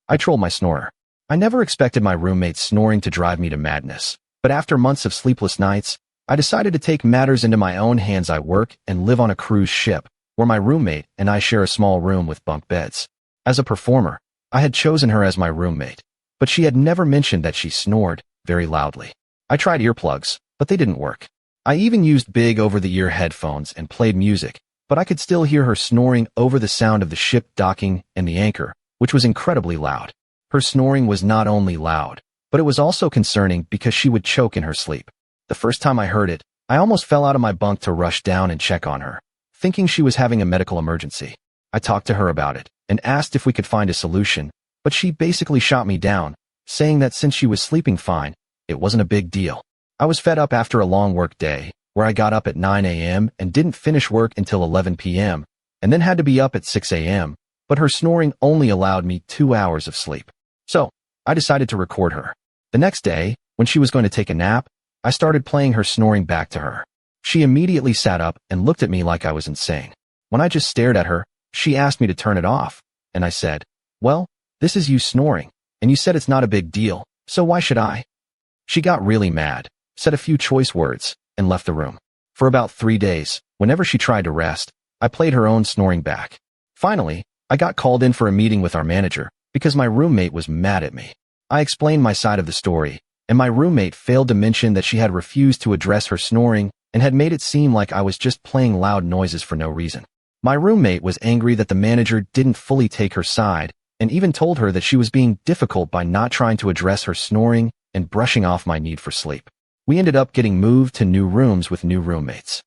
I trolled my snorer. I never expected my roommate's snoring to drive me to madness, but after months of sleepless nights, I decided to take matters into my own hands. I work and live on a cruise ship, where my roommate and I share a small room with bunk beds. As a performer, I had chosen her as my roommate, but she had never mentioned that she snored very loudly. I tried earplugs, but they didn't work. I even used big over-the-ear headphones and played music, but I could still hear her snoring over the sound of the ship docking and the anchor, which was incredibly loud. Her snoring was not only loud, but it was also concerning because she would choke in her sleep. The first time I heard it, I almost fell out of my bunk to rush down and check on her, thinking she was having a medical emergency. I talked to her about it and asked if we could find a solution, but she basically shot me down, saying that since she was sleeping fine, it wasn't a big deal. I was fed up after a long work day, where I got up at 9 a.m. and didn't finish work until 11 p.m., and then had to be up at 6 a.m., but her snoring only allowed me 2 hours of sleep. So, I decided to record her. The next day, when she was going to take a nap, I started playing her snoring back to her. She immediately sat up and looked at me like I was insane. When I just stared at her, she asked me to turn it off, and I said, "Well, this is you snoring, and you said it's not a big deal, so why should I?" She got really mad, said a few choice words, and left the room. For about 3 days, whenever she tried to rest, I played her own snoring back. Finally, I got called in for a meeting with our manager because my roommate was mad at me. I explained my side of the story, and my roommate failed to mention that she had refused to address her snoring and had made it seem like I was just playing loud noises for no reason. My roommate was angry that the manager didn't fully take her side and even told her that she was being difficult by not trying to address her snoring and brushing off my need for sleep. We ended up getting moved to new rooms with new roommates.